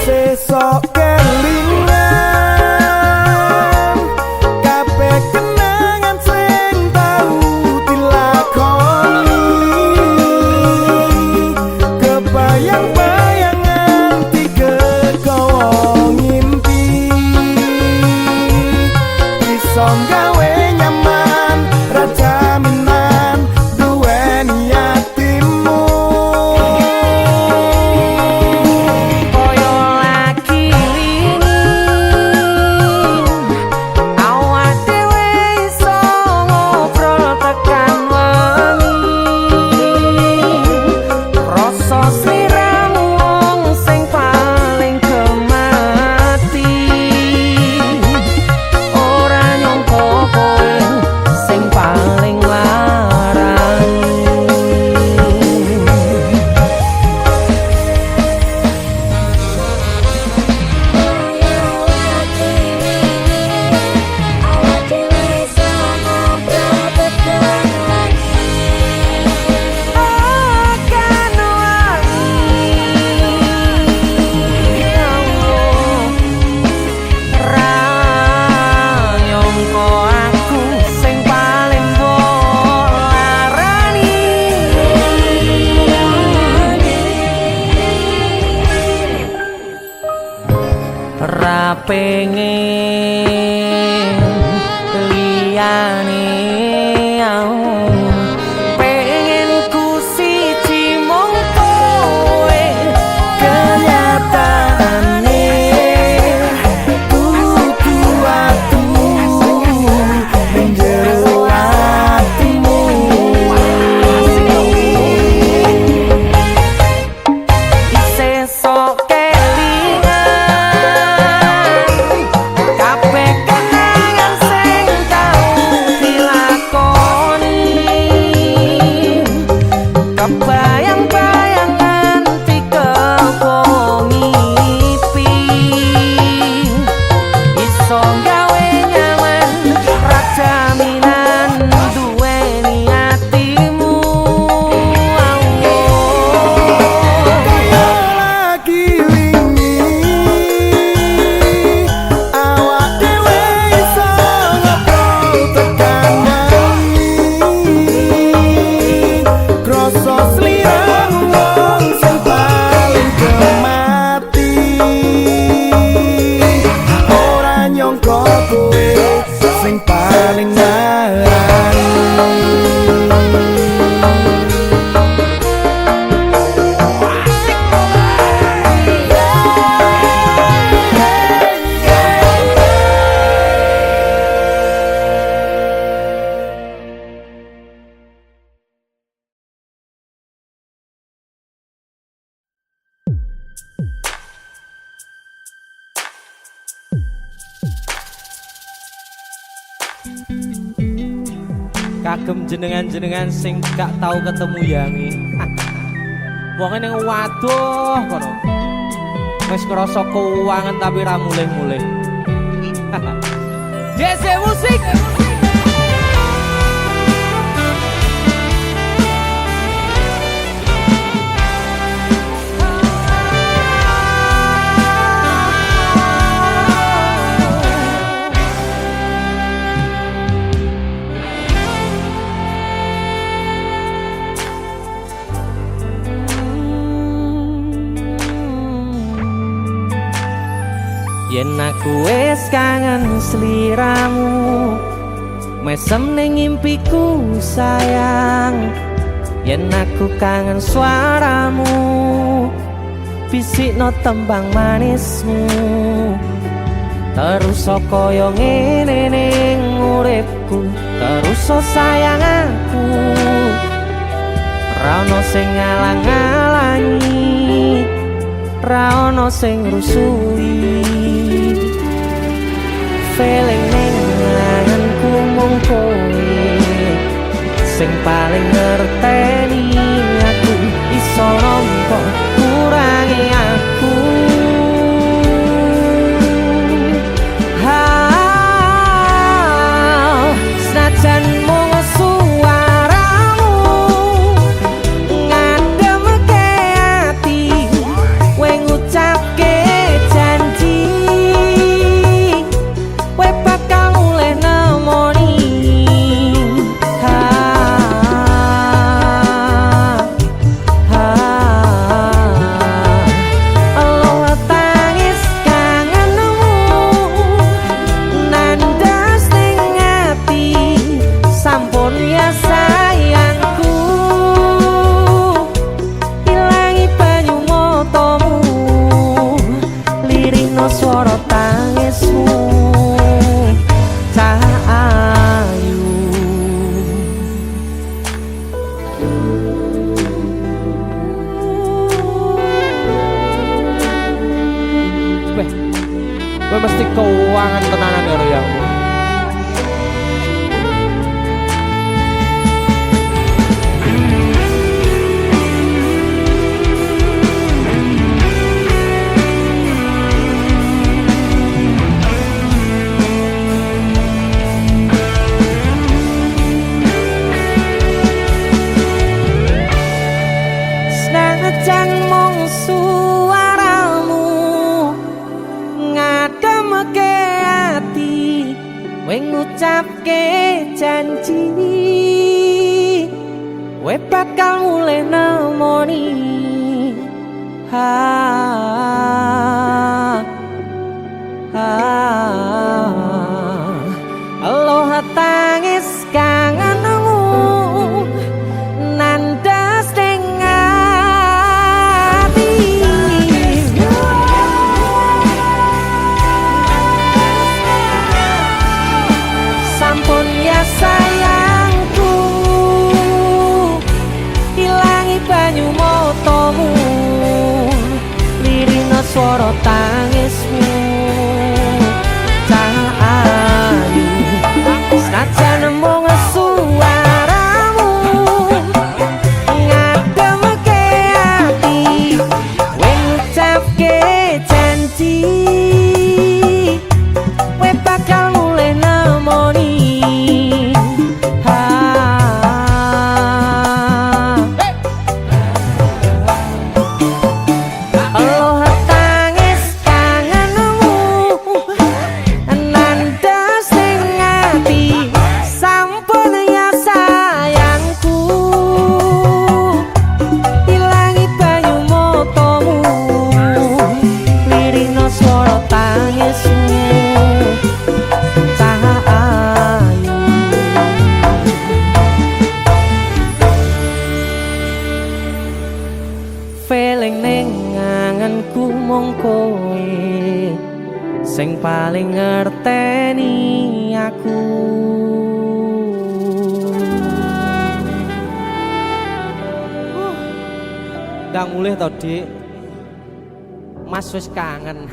S2: sesok kelingan kabeh kenangan sing tau dilakoni kebayang-bayangan tiga kowo ngimpi iso gawe nyaman rajaminan duweni atimu
S1: koyo lagi wingi awak dhewe iso ngobrol tekan wengi rasa sliramu wong sing paling gemati ora nyangka kowe sing paling larang akan ra nyangka aku sing paling mbok larani ra pengen liyane pengen ku siji mung kowe
S2: kenyataane dudu aku
S1: Kagem jenengan-jenengan sing gak tau ketemu yangi. Wong ning waduh kono. Wis ngrasa keuangan tapi ra mulih-mulih. JC Musik. Yen aku wis kangen sliramu, mesem ning impiku sayang. Yen aku kangen suaramu, bisikno tembang manismu. Terus kaya ngene ning uripku, terus sayang aku. Ra ono sing ngalang-alangi, ra ono sing rusui. Feeling ning anganku mung kowe sing paling ngerteni aku. Iso nampa kurangi aku. Senajan mung suaramu ngademke ati, kowe ngucapke janji kowe bakal mulih nemoni. Allah tangis kangenmu nandas ning ati, sampun ya sayangku. Ilangi banyu matamu, lirihno swara tangismu. Cahayu Kowe mesti keuangan tenanan karo yangmu. Senajan mung suaramu ngademke ati, kowe ngucapke janji kowe bakal mulih nemoni. Allah tangis kangenmu nandas ning ati, sampun ya sayangku. Ilangi banyu matamu, lirihno swara tangismu. Cahayu senajan mung suaramu ngademke ati, kowe ngucapke janji kowe bakal mulih nemoni. Allah tangis kangenmu nandas ning ati, sampun ya sayangku. Ilangi banyu matamu, lirihno swara tangismu. Cahayu feeling ning anganku mung kowe sing paling ngerteni aku. Ndang mulih to, Dik. Mas wis kangen.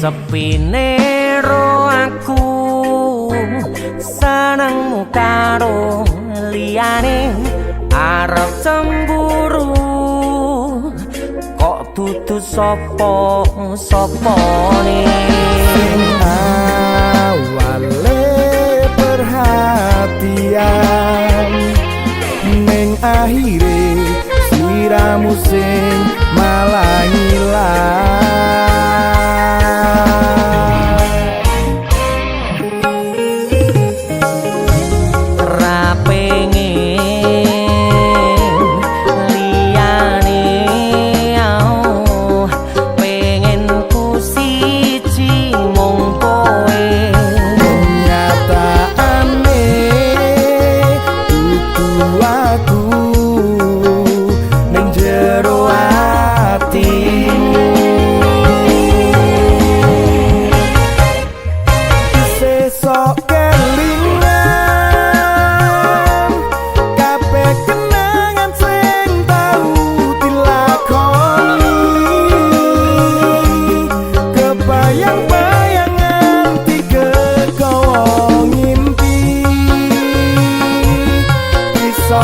S1: sepine ro aku senengmu karo liyane arep cemburu kok dudu sapa-sapane
S2: awale perhatian ning akhire siramu sing malah ngilang
S1: ra pengen liyane pengen ku siji mung kowe
S2: kenyataane dudu aku ning jero atimu sesok kelingan kabeh kenangan sing tau dilakoni kebayang-bayangan tiga kau ngimpi bisa